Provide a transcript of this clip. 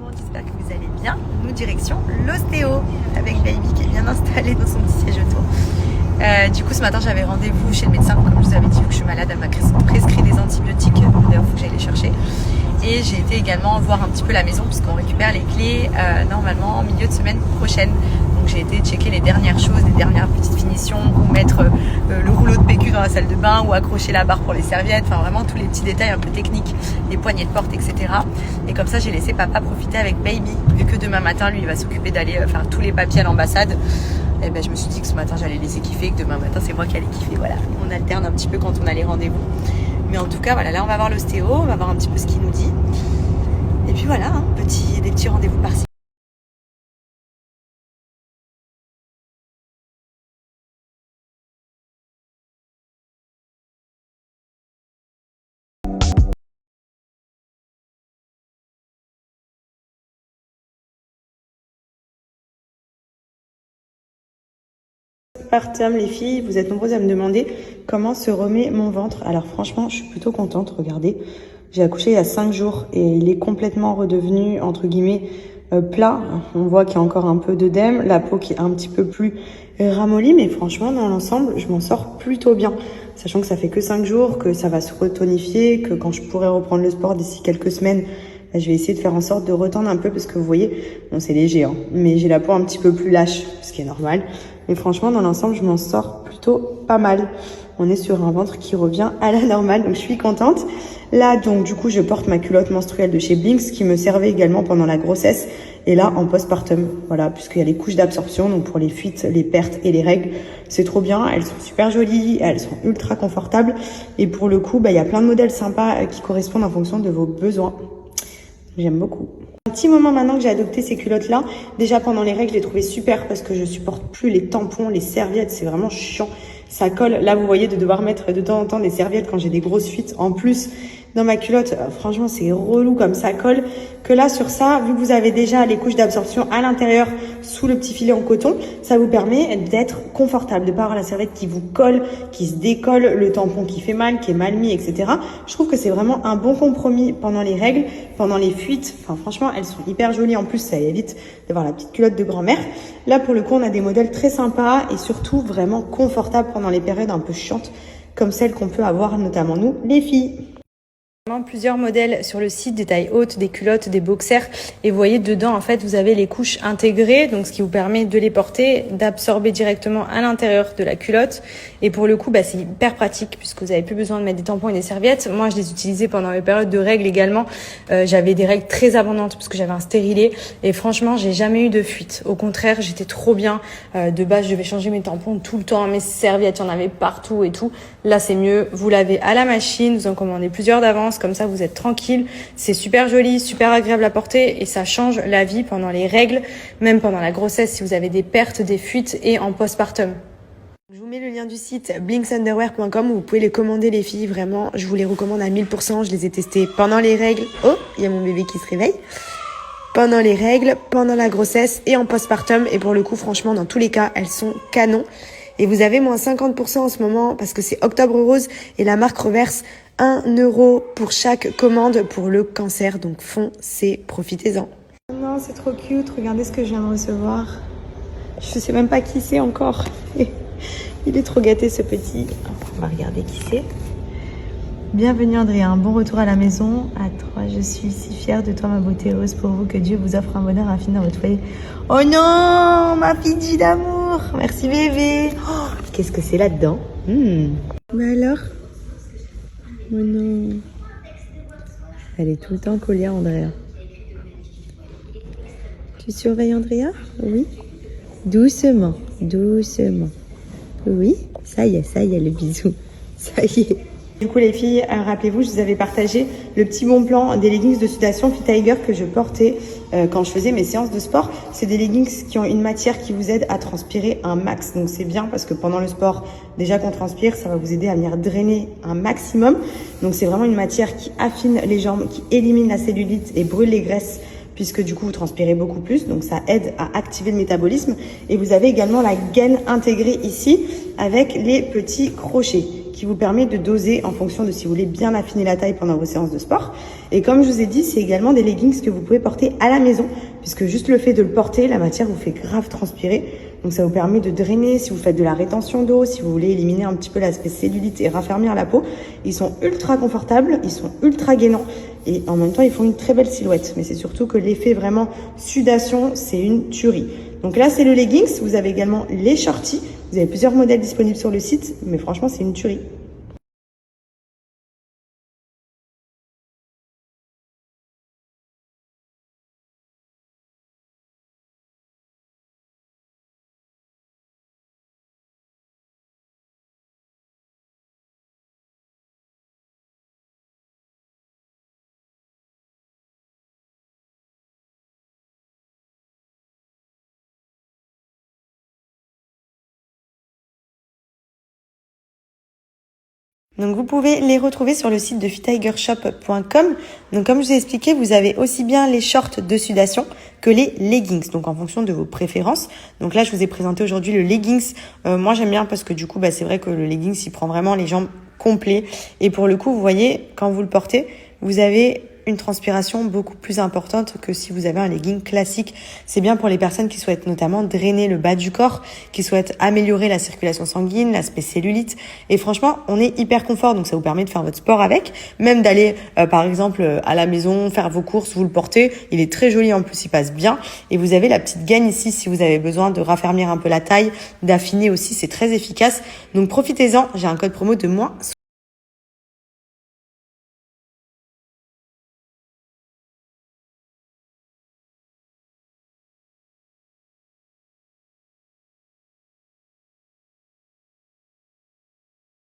monde, j'espère que vous allez bien. Nous direction l'ostéo avec Baby qui est bien installée dans son petit siège auto. Du coup ce matin j'avais rendez-vous chez le médecin, comme je vous avais dit, vu que je suis malade, elle m'a prescrit des antibiotiques, d'ailleurs il faut que j'aille les chercher. Et j'ai été également voir un petit peu la maison puisqu'on récupère les clés normalement milieu de semaine prochaine. Donc j'ai été checker les dernières choses, les dernières petites finitions, ou mettre le rouleau de PQ dans la salle de bain, ou accrocher la barre pour les serviettes, enfin vraiment tous les petits détails un peu techniques, les poignées de porte, etc. Et comme ça j'ai laissé papa profiter avec Baby, vu que demain matin lui il va s'occuper d'aller faire tous les papiers à l'ambassade. Et ben je me suis dit que ce matin j'allais laisser kiffer, que demain matin c'est moi qui allais kiffer, voilà. On alterne un petit peu quand on a les rendez-vous. Mais en tout cas voilà, là on va voir l'ostéo, on va voir un petit peu ce qu'il nous dit. Et puis voilà, hein, des petits rendez-vous par-ci. Postpartum, les filles, vous êtes nombreuses à me demander comment se remet mon ventre. Alors franchement, je suis plutôt contente, regardez. J'ai accouché il y a 5 jours et il est complètement redevenu, entre guillemets, plat. On voit qu'il y a encore un peu d'œdème, la peau qui est un petit peu plus ramollie, mais franchement, dans l'ensemble, je m'en sors plutôt bien. Sachant que ça fait que 5 jours, que ça va se retonifier, que quand je pourrai reprendre le sport d'ici quelques semaines, je vais essayer de faire en sorte de retendre un peu parce que vous voyez, bon c'est léger, hein, mais j'ai la peau un petit peu plus lâche, ce qui est normal. Mais franchement, dans l'ensemble, je m'en sors plutôt pas mal. On est sur un ventre qui revient à la normale, donc je suis contente. Là, donc du coup, je porte ma culotte menstruelle de chez Blinks qui me servait également pendant la grossesse. Et là, en postpartum, voilà, puisqu'il y a les couches d'absorption, donc pour les fuites, les pertes et les règles, c'est trop bien. Elles sont super jolies, elles sont ultra confortables. Et pour le coup, il y a plein de modèles sympas qui correspondent en fonction de vos besoins. J'aime beaucoup. Un petit moment maintenant que j'ai adopté ces culottes-là, déjà pendant les règles, je les trouvais super parce que je supporte plus les tampons, les serviettes, c'est vraiment chiant. Ça colle. Là, vous voyez, de devoir mettre de temps en temps des serviettes quand j'ai des grosses fuites en plus dans ma culotte, franchement, c'est relou comme ça colle. Que là, sur ça, vu que vous avez déjà les couches d'absorption à l'intérieur sous le petit filet en coton, ça vous permet d'être confortable, de pas avoir la serviette qui vous colle, qui se décolle, le tampon qui fait mal, qui est mal mis, etc. Je trouve que c'est vraiment un bon compromis pendant les règles, pendant les fuites. Enfin, franchement, elles sont hyper jolies. En plus, ça évite d'avoir la petite culotte de grand-mère. Là, pour le coup, on a des modèles très sympas et surtout vraiment confortables pendant les périodes un peu chiantes, comme celles qu'on peut avoir notamment nous, les filles. Plusieurs modèles sur le site, des tailles hautes, des culottes, des boxers, et vous voyez dedans en fait vous avez les couches intégrées, donc ce qui vous permet de les porter, d'absorber directement à l'intérieur de la culotte, et pour le coup c'est hyper pratique puisque vous avez plus besoin de mettre des tampons et des serviettes. Moi je les utilisais pendant mes périodes de règles également, j'avais des règles très abondantes parce que j'avais un stérilet et franchement j'ai jamais eu de fuite, au contraire j'étais trop bien. De base je devais changer mes tampons tout le temps, mes serviettes, il y en avait partout et tout. Là c'est mieux, vous lavez à la machine, vous en commandez plusieurs d'avance, comme ça vous êtes tranquille, c'est super joli, super agréable à porter et ça change la vie pendant les règles, même pendant la grossesse si vous avez des pertes, des fuites et en postpartum. Je vous mets le lien du site blinksunderwear.com où vous pouvez les commander les filles, vraiment je vous les recommande à 1000%, je les ai testés pendant les règles, oh il y a mon bébé qui se réveille, pendant les règles, pendant la grossesse et en postpartum, et pour le coup franchement dans tous les cas elles sont canon. Et vous avez moins 50% en ce moment parce que c'est Octobre Rose et la marque reverse 1 € pour chaque commande pour le cancer. Donc foncez, profitez-en. Non, c'est trop cute. Regardez ce que je viens de recevoir. Je sais même pas qui c'est encore. Il est trop gâté ce petit. On va regarder qui c'est. Bienvenue Andrea, un bon retour à la maison. À 3, je suis si fière de toi ma beauté, heureuse pour vous, que Dieu vous offre un bonheur infini dans votre foyer. Oh non, ma Fidji d'amour. Merci bébé. Oh, qu'est-ce que c'est là-dedans? Mais alors? Oh non. Elle est tout le temps collée à Andrea. Tu surveilles Andrea? Oui. Doucement, doucement. Oui, ça y est, le bisou. Ça y est. Du coup les filles, rappelez-vous, je vous avais partagé le petit bon plan des leggings de sudation Fit Tiger que je portais quand je faisais mes séances de sport. C'est des leggings qui ont une matière qui vous aide à transpirer un max. Donc c'est bien parce que pendant le sport, déjà qu'on transpire, ça va vous aider à venir drainer un maximum. Donc c'est vraiment une matière qui affine les jambes, qui élimine la cellulite et brûle les graisses, puisque du coup vous transpirez beaucoup plus, donc ça aide à activer le métabolisme. Et vous avez également la gaine intégrée ici avec les petits crochets qui vous permet de doser en fonction de si vous voulez bien affiner la taille pendant vos séances de sport. Et comme je vous ai dit, c'est également des leggings que vous pouvez porter à la maison, puisque juste le fait de le porter, la matière vous fait grave transpirer. Donc ça vous permet de drainer si vous faites de la rétention d'eau, si vous voulez éliminer un petit peu l'aspect cellulite et raffermir la peau. Ils sont ultra confortables, ils sont ultra gainants et en même temps ils font une très belle silhouette. Mais c'est surtout que l'effet vraiment sudation, c'est une tuerie. Donc là c'est le leggings, vous avez également les shorties. Vous avez plusieurs modèles disponibles sur le site, mais franchement c'est une tuerie. Donc vous pouvez les retrouver sur le site de fittigershop.com. Donc comme je vous ai expliqué, vous avez aussi bien les shorts de sudation que les leggings, donc en fonction de vos préférences. Donc là, je vous ai présenté aujourd'hui le leggings. Moi, j'aime bien parce que du coup, c'est vrai que le leggings, il prend vraiment les jambes complets. Et pour le coup, vous voyez, quand vous le portez, vous avez une transpiration beaucoup plus importante que si vous avez un legging classique. C'est bien pour les personnes qui souhaitent notamment drainer le bas du corps, qui souhaitent améliorer la circulation sanguine, l'aspect cellulite. Et franchement, on est hyper confort, donc ça vous permet de faire votre sport avec, même d'aller par exemple à la maison, faire vos courses, vous le portez. Il est très joli en plus, il passe bien. Et vous avez la petite gaine ici si vous avez besoin de raffermir un peu la taille, d'affiner aussi, c'est très efficace. Donc profitez-en, j'ai un code promo de moins